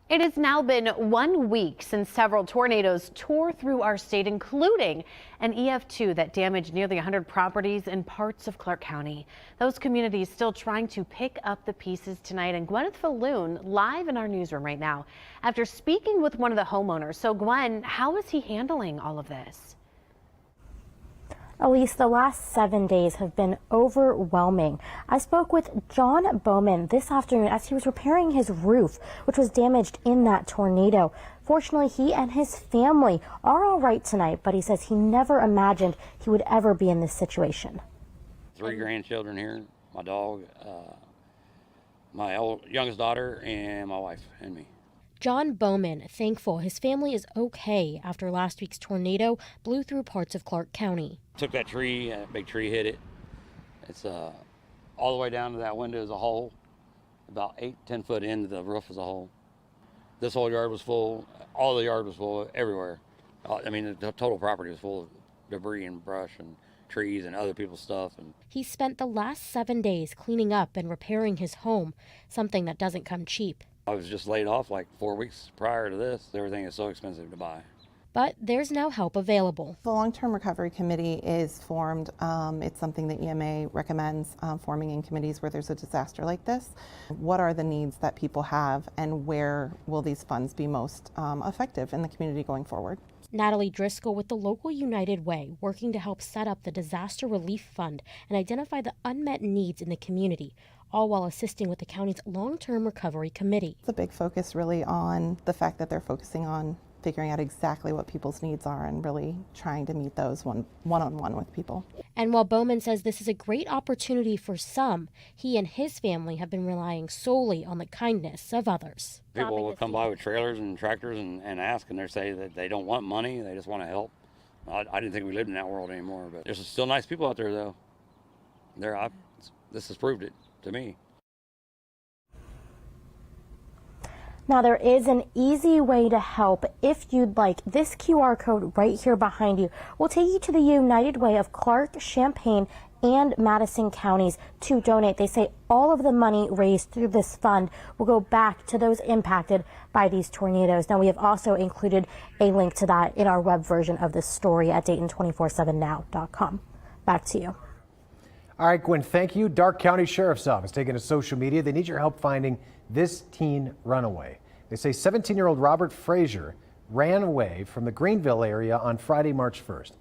It has now been 1 week since several tornadoes tore through our state, including an EF2 that damaged nearly 100 properties in parts of Clark County. Those communities still trying to pick up the pieces tonight. And Gwyneth Falloon live in our newsroom right now after speaking with one of the homeowners. So Gwen, how is he handling all of this? Elise, the last 7 days have been overwhelming. I spoke with John Bowman this afternoon as he was repairing his roof, which was damaged in that tornado. Fortunately, he and his family are all right tonight, but he says he never imagined he would ever be in this situation. 3 grandchildren here, my dog, my youngest daughter, and my wife and me. John Bowman thankful his family is okay after last week's tornado blew through parts of Clark County. Took that tree, a big tree hit it. It's all the way down to that window is a hole. About 8-10 foot into the roof is a hole. This whole yard was full. All the yard was full everywhere. I mean, the total property was full of debris and brush and trees and other people's stuff. And he spent the last 7 days cleaning up and repairing his home, something that doesn't come cheap. I was just laid off like 4 weeks prior to this. Everything is so expensive to buy. But there's now help available. The Long-Term Recovery Committee is formed. It's something that EMA recommends forming in committees where there's a disaster like this. What are the needs that people have, and where will these funds be most effective in the community going forward? Natalie Driscoll with the local United Way, working to help set up the Disaster Relief Fund and identify the unmet needs in the community, all while assisting with the county's Long-Term Recovery Committee. It's a big focus really on the fact that they're focusing on figuring out exactly what people's needs are and really trying to meet those one-on-one with people. And while Bowman says this is a great opportunity for some, he and his family have been relying solely on the kindness of others. People will come by with trailers and tractors and ask, and they say that they don't want money, they just want to help. I didn't think we lived in that world anymore, but there's still nice people out there though. This has proved it to me. Now there is an easy way to help if you'd like. This QR code right here behind you will take you to the United Way of Clark, Champaign, and Madison counties to donate. They say all of the money raised through this fund will go back to those impacted by these tornadoes. Now we have also included a link to that in our web version of this story at Dayton247now.com. Back to you. All right, Gwen, thank you. Darke County Sheriff's Office taking to social media. They need your help finding this teen runaway. They say 17-year-old Robert Frazier ran away from the Greenville area on Friday, March 1st.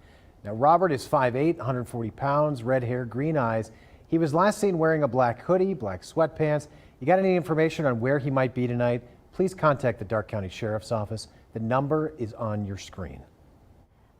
Now, Robert is 5'8", 140 pounds, red hair, green eyes. He was last seen wearing a black hoodie, black sweatpants. You got any information on where he might be tonight? Please contact the Darke County Sheriff's Office. The number is on your screen.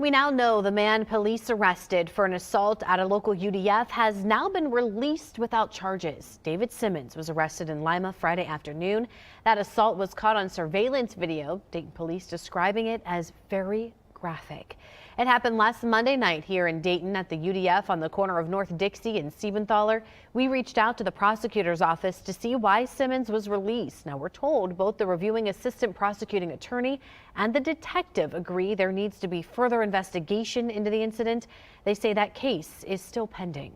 We now know the man police arrested for an assault at a local UDF has now been released without charges. David Simmons was arrested in Lima Friday afternoon. That assault was caught on surveillance video, Dayton police describing it as very graphic. It happened last Monday night here in Dayton at the UDF on the corner of North Dixie and Siebenthaler. We reached out to the prosecutor's office to see why Simmons was released. Now we're told both the reviewing assistant prosecuting attorney and the detective agree there needs to be further investigation into the incident. They say that case is still pending.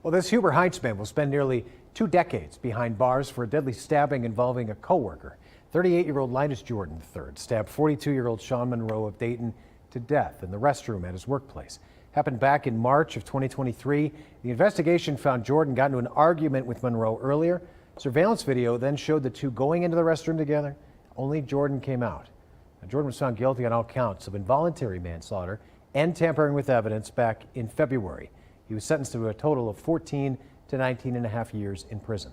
Well, this Huber Heights man will spend nearly 2 decades behind bars for a deadly stabbing involving a coworker. 38-year-old Linus Jordan III stabbed 42-year-old Sean Monroe of Dayton to death in the restroom at his workplace. Happened back in March of 2023. The investigation found Jordan got into an argument with Monroe earlier. Surveillance video then showed the two going into the restroom together. Only Jordan came out. Now, Jordan was found guilty on all counts of involuntary manslaughter and tampering with evidence back in February. He was sentenced to a total of 14 to 19 and a half years in prison.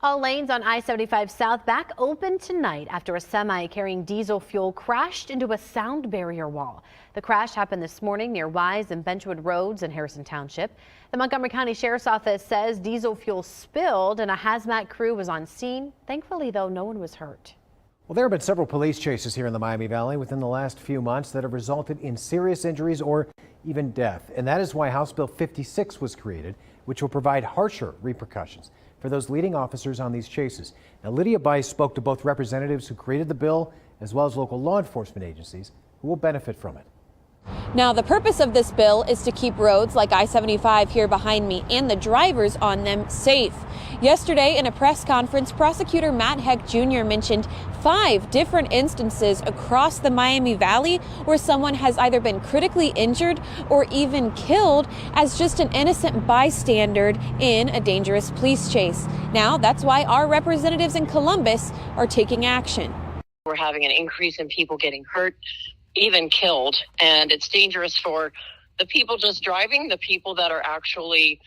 All lanes on I-75 South back open tonight after a semi carrying diesel fuel crashed into a sound barrier wall. The crash happened this morning near Wise and Benchwood Roads in Harrison Township. The Montgomery County Sheriff's Office says diesel fuel spilled and a hazmat crew was on scene. Thankfully, though, no one was hurt. Well, there have been several police chases here in the Miami Valley within the last few months that have resulted in serious injuries or even death. And that is why House Bill 56 was created, which will provide harsher repercussions for those leading officers on these chases. Now, Lydia Bice spoke to both representatives who created the bill as well as local law enforcement agencies who will benefit from it. Now, the purpose of this bill is to keep roads like I-75 here behind me and the drivers on them safe. Yesterday, in a press conference, prosecutor Matt Heck Jr. mentioned 5 different instances across the Miami Valley where someone has either been critically injured or even killed as just an innocent bystander in a dangerous police chase. Now, that's why our representatives in Columbus are taking action. We're having an increase in people getting hurt, even killed, and it's dangerous for the people just driving, the people that are actually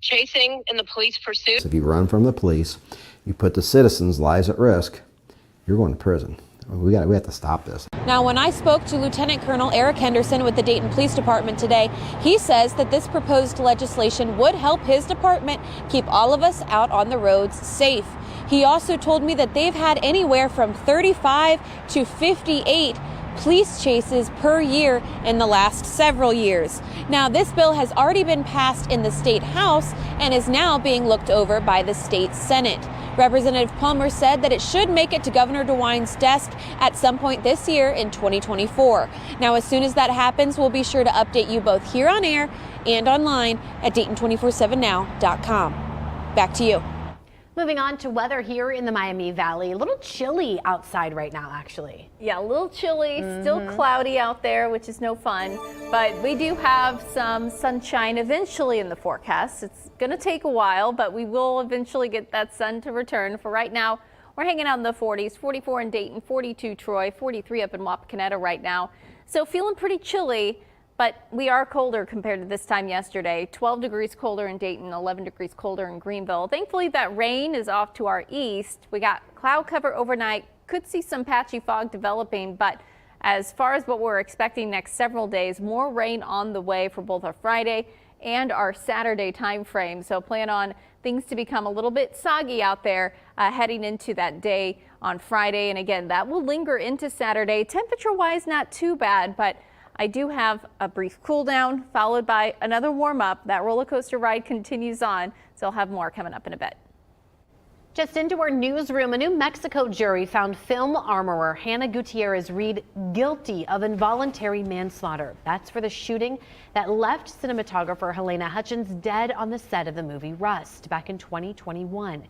chasing in the police pursuit. If you run from the police, you put the citizens' lives at risk, you're going to prison. We have to stop this. Now, when I spoke to Lieutenant Colonel Eric Henderson with the Dayton Police Department today, he says that this proposed legislation would help his department keep all of us out on the roads safe. He also told me that they've had anywhere from 35 to 58 police chases per year in the last several years. Now, this bill has already been passed in the state house and is now being looked over by the state Senate. Representative Palmer said that it should make it to Governor DeWine's desk at some point this year in 2024. Now, as soon as that happens, we'll be sure to update you both here on air and online at Dayton247now.com. Back to you. Moving on to weather here in the Miami Valley. A little chilly outside right now, actually. Yeah, a little chilly, still cloudy out there, which is no fun. But we do have some sunshine eventually in the forecast. It's going to take a while, but we will eventually get that sun to return. For right now, we're hanging out in the 40s, 44 in Dayton, 42 Troy, 43 up in Wapakoneta right now. So feeling pretty chilly. But we are colder compared to this time yesterday. 12 degrees colder in Dayton, 11 degrees colder in Greenville. Thankfully, that rain is off to our east. We got cloud cover overnight. Could see some patchy fog developing, but as far as what we're expecting next several days, more rain on the way for both our Friday and our Saturday time frame. So plan on things to become a little bit soggy out there heading into that day on Friday. And again, that will linger into Saturday. Temperature-wise, not too bad, but I do have a brief cool down followed by another warm up. That roller coaster ride continues on, so I'll have more coming up in a bit. Just into our newsroom, a New Mexico jury found film armorer Hannah Gutierrez-Reed guilty of involuntary manslaughter. That's for the shooting that left cinematographer Helena Hutchins dead on the set of the movie Rust back in 2021.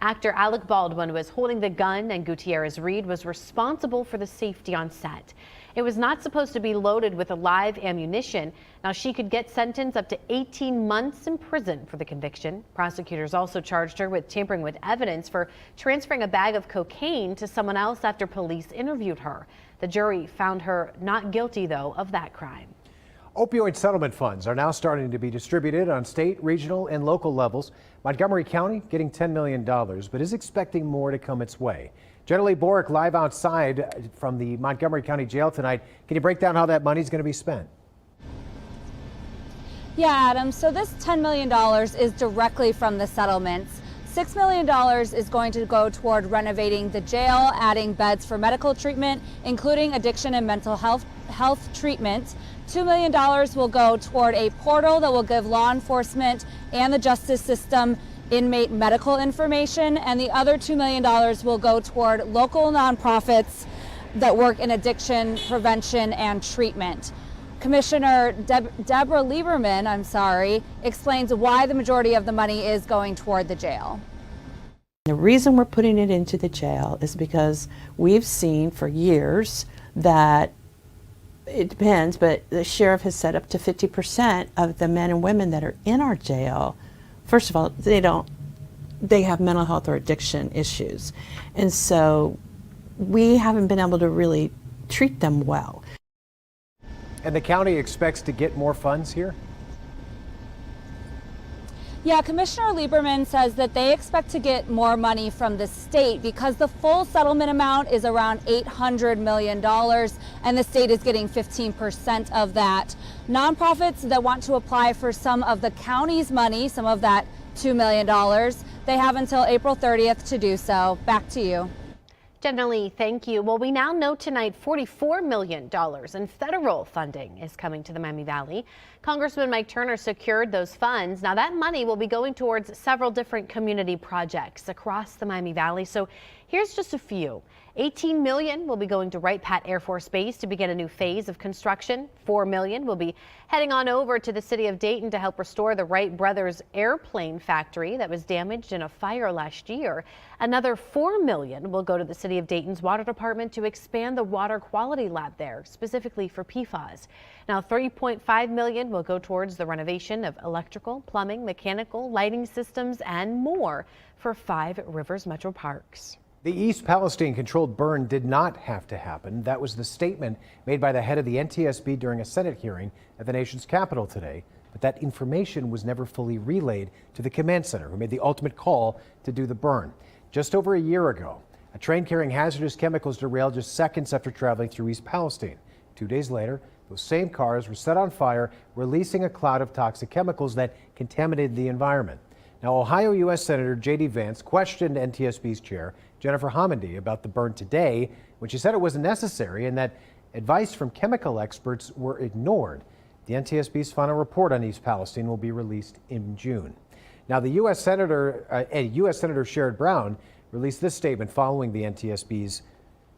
Actor Alec Baldwin was holding the gun and Gutierrez-Reed was responsible for the safety on set. It was not supposed to be loaded with a live ammunition. Now she could get sentenced up to 18 months in prison for the conviction. Prosecutors also charged her with tampering with evidence for transferring a bag of cocaine to someone else after police interviewed her. The jury found her not guilty, though, of that crime. Opioid settlement funds are now starting to be distributed on state, regional, and local levels. Montgomery County getting $10 million, but is expecting more to come its way. Jenna Borick live outside from the Montgomery County Jail tonight. Can you break down how that money is going to be spent? Yeah, Adam. So this $10 million is directly from the settlements. $6 million is going to go toward renovating the jail, adding beds for medical treatment, including addiction and mental health treatment. $2 million will go toward a portal that will give law enforcement and the justice system inmate medical information, and the other $2 million will go toward local nonprofits that work in addiction prevention and treatment. Commissioner Deborah Lieberman, explains why the majority of the money is going toward the jail. The reason we're putting it into the jail is because we've seen for years that it depends, but the sheriff has said up to 50% of the men and women that are in our jail, first of all, they have mental health or addiction issues. And so we haven't been able to really treat them well. And the county expects to get more funds here? Yeah, Commissioner Lieberman says that they expect to get more money from the state because the full settlement amount is around $800 million, and the state is getting 15% of that. Nonprofits that want to apply for some of the county's money, some of that $2 million, they have until April 30th to do so. Back to you. Generally, thank you. Well, we now know tonight $44 million in federal funding is coming to the Miami Valley. Congressman Mike Turner secured those funds. Now that money will be going towards several different community projects across the Miami Valley. So Here's just a few. $18 million will be going to Wright-Patt Air Force Base to begin a new phase of construction. $4 million will be heading on over to the city of Dayton to help restore the Wright brothers airplane factory that was damaged in a fire last year. Another $4 million will go to the city of Dayton's water department to expand the water quality lab there, specifically for PFAS. Now, $3.5 million will go towards the renovation of electrical, plumbing, mechanical, lighting systems, and more for 5 Rivers Metro Parks. The East Palestine-controlled burn did not have to happen. That was the statement made by the head of the NTSB during a Senate hearing at the nation's capital today. But that information was never fully relayed to the command center, who made the ultimate call to do the burn. Just over a year ago, a train carrying hazardous chemicals derailed just seconds after traveling through East Palestine. 2 days later, those same cars were set on fire, releasing a cloud of toxic chemicals that contaminated the environment. Now, Ohio U.S. Senator J.D. Vance questioned NTSB's chair, Jennifer Homendy, about the burn today, when she said it wasn't necessary and that advice from chemical experts were ignored. The NTSB's final report on East Palestine will be released in June. Now, the U.S. Senator Sherrod Brown released this statement following the NTSB's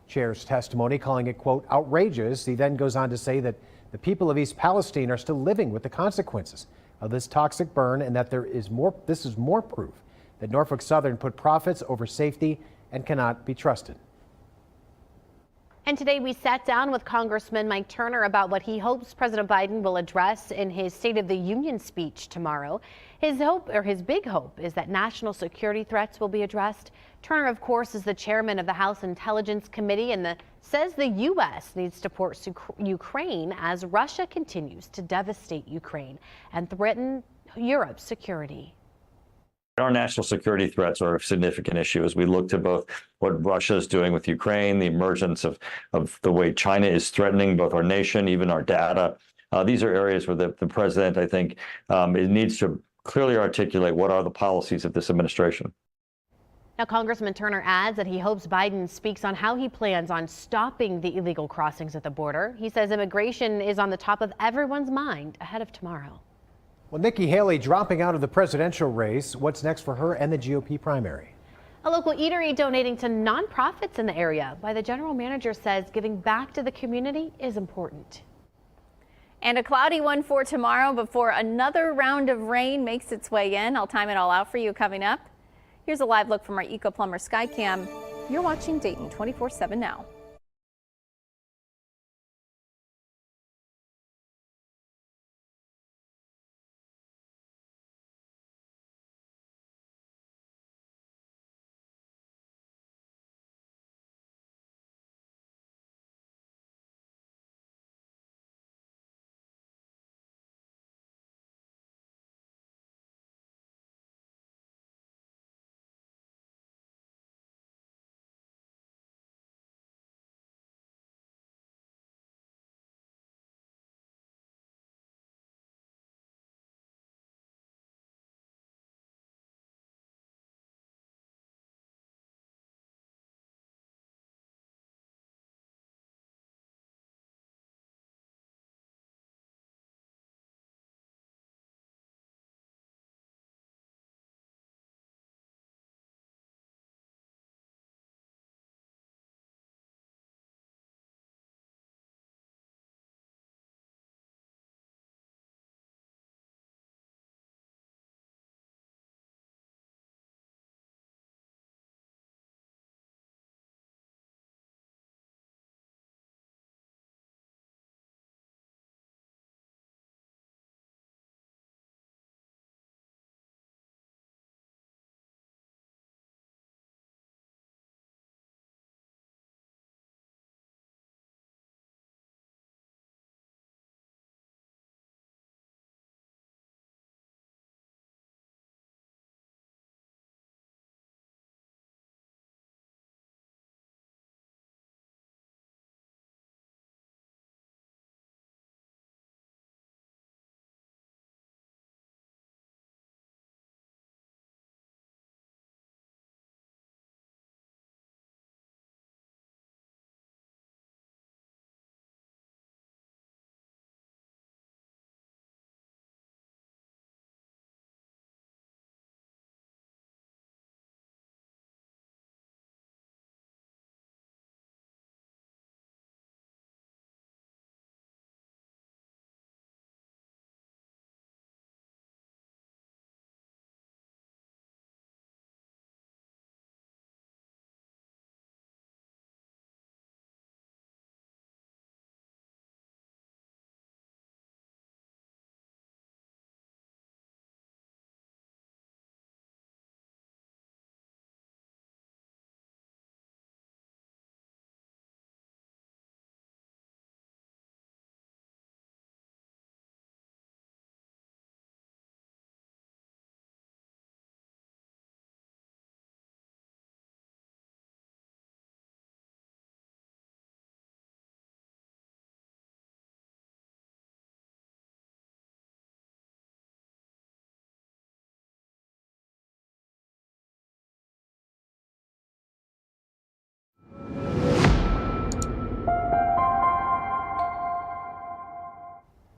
chair's testimony, calling it, quote, outrageous. He then goes on to say that the people of East Palestine are still living with the consequences of this toxic burn and that this is more proof that Norfolk Southern put profits over safety and cannot be trusted. And today we sat down with Congressman Mike Turner about what he hopes President Biden will address in his State of the Union speech tomorrow. His big hope is that national security threats will be addressed. Turner, of course, is the chairman of the House Intelligence Committee and says the U.S. needs to support Ukraine as Russia continues to devastate Ukraine and threaten Europe's security. Our national security threats are a significant issue as we look to both what Russia is doing with Ukraine, the emergence of the way China is threatening both our nation, even our data. These are areas where the president, I think, it needs to clearly articulate what are the policies of this administration. Now, Congressman Turner adds that he hopes Biden speaks on how he plans on stopping the illegal crossings at the border. He says immigration is on the top of everyone's mind ahead of tomorrow. Well, Nikki Haley dropping out of the presidential race. What's next for her and the GOP primary? A local eatery donating to nonprofits in the area. Why the general manager says giving back to the community is important. And a cloudy one for tomorrow before another round of rain makes its way in. I'll time it all out for you coming up. Here's a live look from our Eco Plumber Skycam. You're watching Dayton 24/7 now.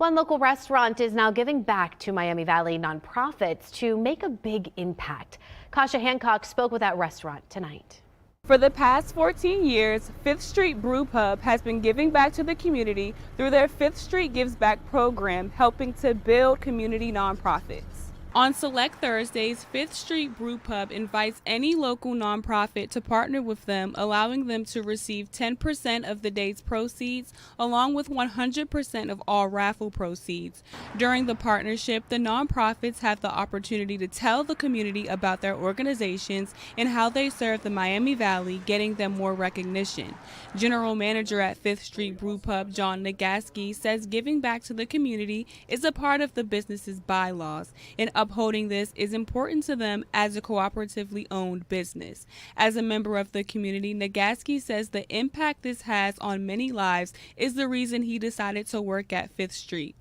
One local restaurant is now giving back to Miami Valley nonprofits to make a big impact. Kasha Hancock spoke with that restaurant tonight. For the past 14 years, 5th Street Brew Pub has been giving back to the community through their 5th Street Gives Back program, helping to build community nonprofits. On select Thursdays, 5th Street Brew Pub invites any local nonprofit to partner with them, allowing them to receive 10% of the day's proceeds, along with 100% of all raffle proceeds. During the partnership, the nonprofits have the opportunity to tell the community about their organizations and how they serve the Miami Valley, getting them more recognition. General Manager at 5th Street Brew Pub, John Nagaski, says giving back to the community is a part of the business's bylaws, and upholding this is important to them as a cooperatively owned business. As a member of the community, Nagaski says the impact this has on many lives is the reason he decided to work at 5th Street.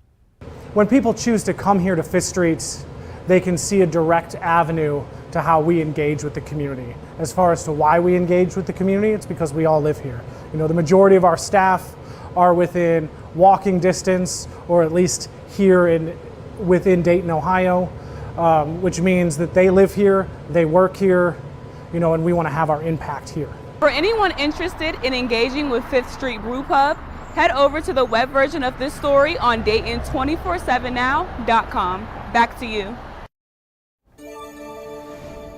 When people choose to come here to 5th Street, they can see a direct avenue to how we engage with the community. As far as to why we engage with the community, it's because we all live here. You know, the majority of our staff are within walking distance, or at least here within Dayton, Ohio. Which means that they live here, they work here, you know, and we want to have our impact here. For anyone interested in engaging with 5th Street Brew Pub, head over to the web version of this story on Dayton247now.com. Back to you.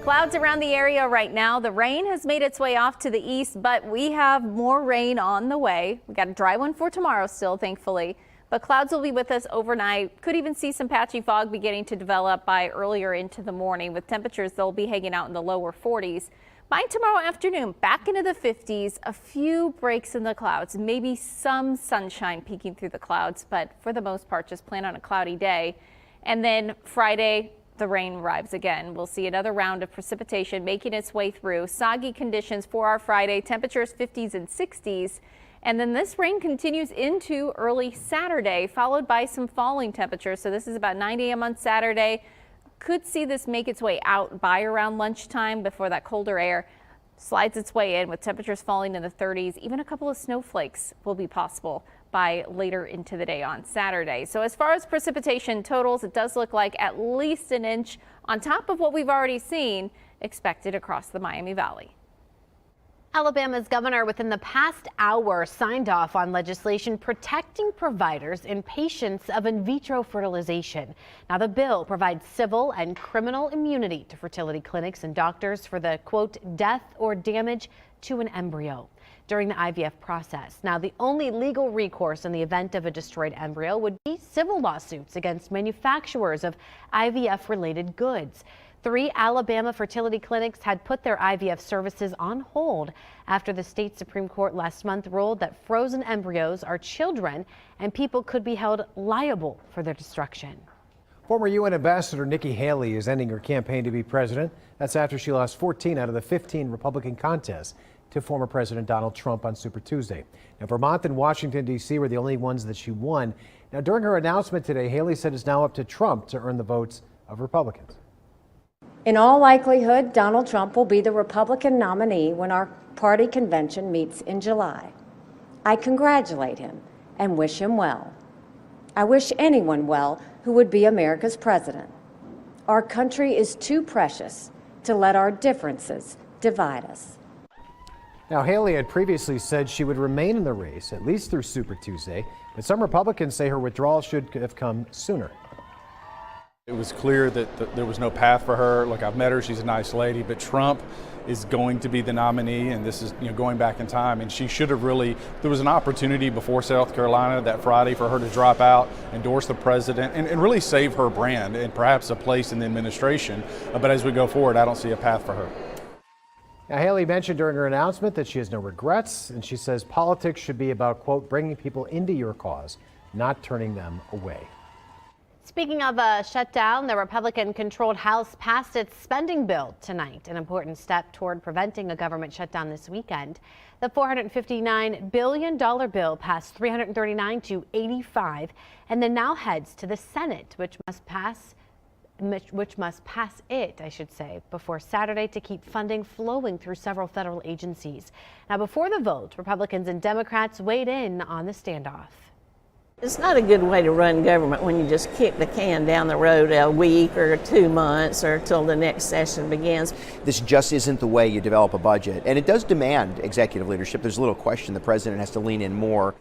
Clouds around the area right now. The rain has made its way off to the east, but we have more rain on the way. We got a dry one for tomorrow still, thankfully. But clouds will be with us overnight. Could even see some patchy fog beginning to develop by earlier into the morning. With temperatures, they'll be hanging out in the lower 40s. By tomorrow afternoon, back into the 50s, a few breaks in the clouds, maybe some sunshine peeking through the clouds, but for the most part, just plan on a cloudy day. And then Friday, the rain arrives again. We'll see another round of precipitation making its way through. Soggy conditions for our Friday, temperatures 50s and 60s. And then this rain continues into early Saturday, followed by some falling temperatures. So this is about 9 a.m. on Saturday. Could see this make its way out by around lunchtime before that colder air slides its way in, with temperatures falling in the 30s. Even a couple of snowflakes will be possible by later into the day on Saturday. So as far as precipitation totals, it does look like at least an inch on top of what we've already seen expected across the Miami Valley. Alabama's governor within the past hour signed off on legislation protecting providers and patients of in vitro fertilization. Now, the bill provides civil and criminal immunity to fertility clinics and doctors for the, quote, death or damage to an embryo during the IVF process. Now, the only legal recourse in the event of a destroyed embryo would be civil lawsuits against manufacturers of IVF-related goods. 3 Alabama fertility clinics had put their IVF services on hold after the state Supreme Court last month ruled that frozen embryos are children and people could be held liable for their destruction. Former UN Ambassador Nikki Haley is ending her campaign to be president. That's after she lost 14 out of the 15 Republican contests to former President Donald Trump on Super Tuesday. Now, Vermont and Washington, D.C. were the only ones that she won. Now, during her announcement today, Haley said it's now up to Trump to earn the votes of Republicans. In all likelihood, Donald Trump will be the Republican nominee when our party convention meets in July. I congratulate him and wish him well. I wish anyone well who would be America's president. Our country is too precious to let our differences divide us. Now, Haley had previously said she would remain in the race, at least through Super Tuesday, but some Republicans say her withdrawal should have come sooner. It was clear that there was no path for her. Look, I've met her, she's a nice lady, but Trump is going to be the nominee, and this is, going back in time, and she should have really, there was an opportunity before South Carolina that Friday for her to drop out, endorse the president, and really save her brand and perhaps a place in the administration. But as we go forward, I don't see a path for her. Now, Haley mentioned during her announcement that she has no regrets, and she says politics should be about, quote, bringing people into your cause, not turning them away. Speaking of a shutdown, the Republican-controlled House passed its spending bill tonight, an important step toward preventing a government shutdown this weekend. The $459 billion bill passed 339 to 85, and then now heads to the Senate, which must pass it, before Saturday to keep funding flowing through several federal agencies. Now, before the vote, Republicans and Democrats weighed in on the standoff. It's not a good way to run government when you just kick the can down the road a week or 2 months or till the next session begins. This just isn't the way you develop a budget, and it does demand executive leadership. There's little question the president has to lean in more.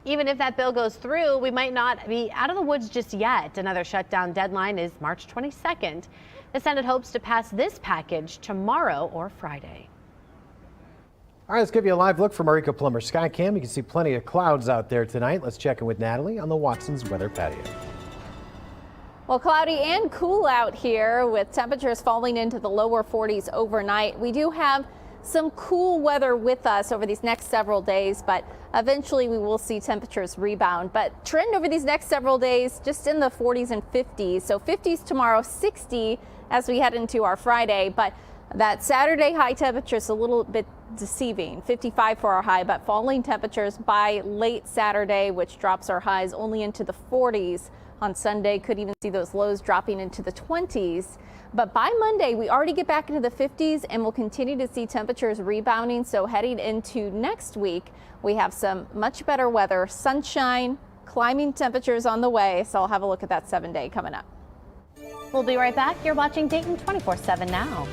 Even if that bill goes through, we might not be out of the woods just yet. Another shutdown deadline is March 22nd. The Senate hopes to pass this package tomorrow or Friday. All right, let's give you a live look from our Eco-Plumber Skycam. You can see plenty of clouds out there tonight. Let's check in with Natalie on the Watson's Weather Patio. Well, cloudy and cool out here with temperatures falling into the lower 40s overnight. We do have some cool weather with us over these next several days, but eventually we will see temperatures rebound. But trend over these next several days just in the 40s and 50s. So 50s tomorrow, 60 as we head into our Friday. But that Saturday high temperature is a little bit deceiving, 55 for our high, but falling temperatures by late Saturday, which drops our highs only into the 40s. On Sunday, could even see those lows dropping into the 20s. But by Monday, we already get back into the 50s and we'll continue to see temperatures rebounding. So heading into next week, we have some much better weather, sunshine, climbing temperatures on the way. So I'll have a look at that 7-day coming up. We'll be right back. You're watching Dayton 24/7 now.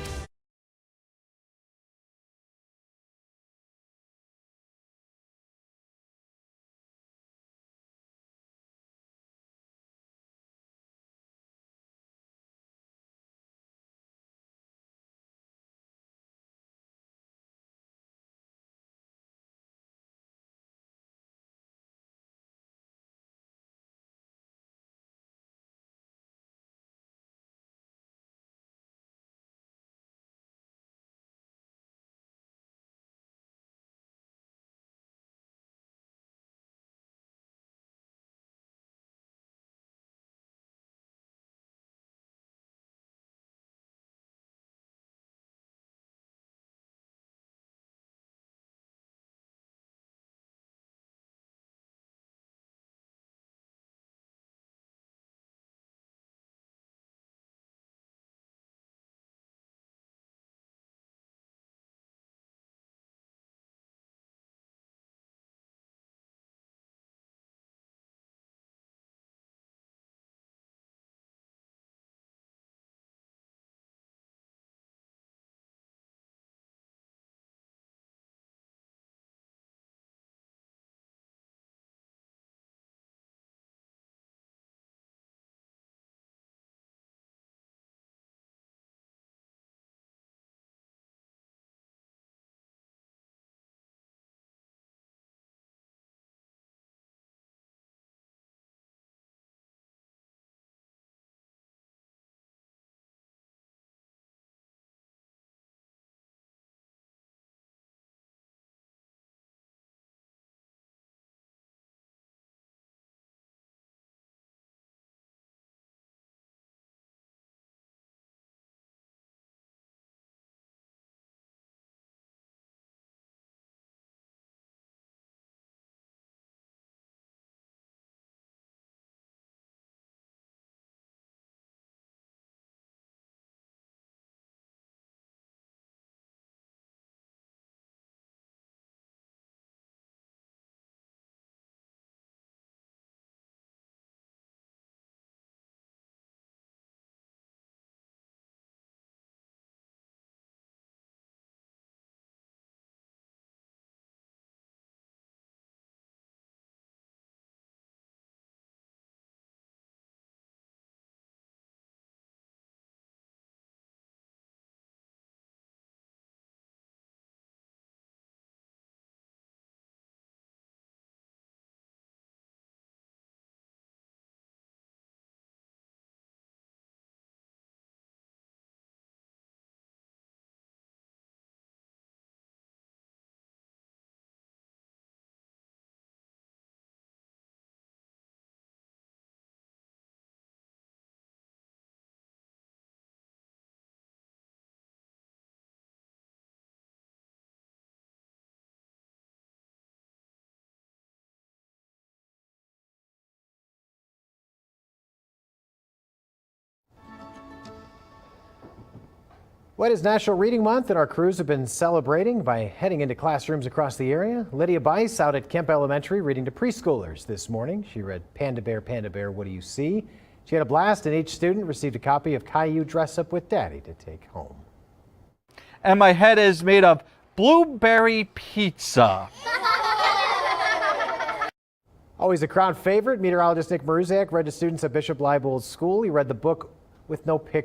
Well, it is National Reading Month, and our crews have been celebrating by heading into classrooms across the area. Lydia Bice out at Kemp Elementary reading to preschoolers this morning. She read Panda Bear, What Do You See? She had a blast, and each student received a copy of Caillou Dress Up with Daddy to take home. And my head is made of blueberry pizza. Always a crowd favorite, meteorologist Nick Maruzak read to students at Bishop Leibold School. He read the book with no picture.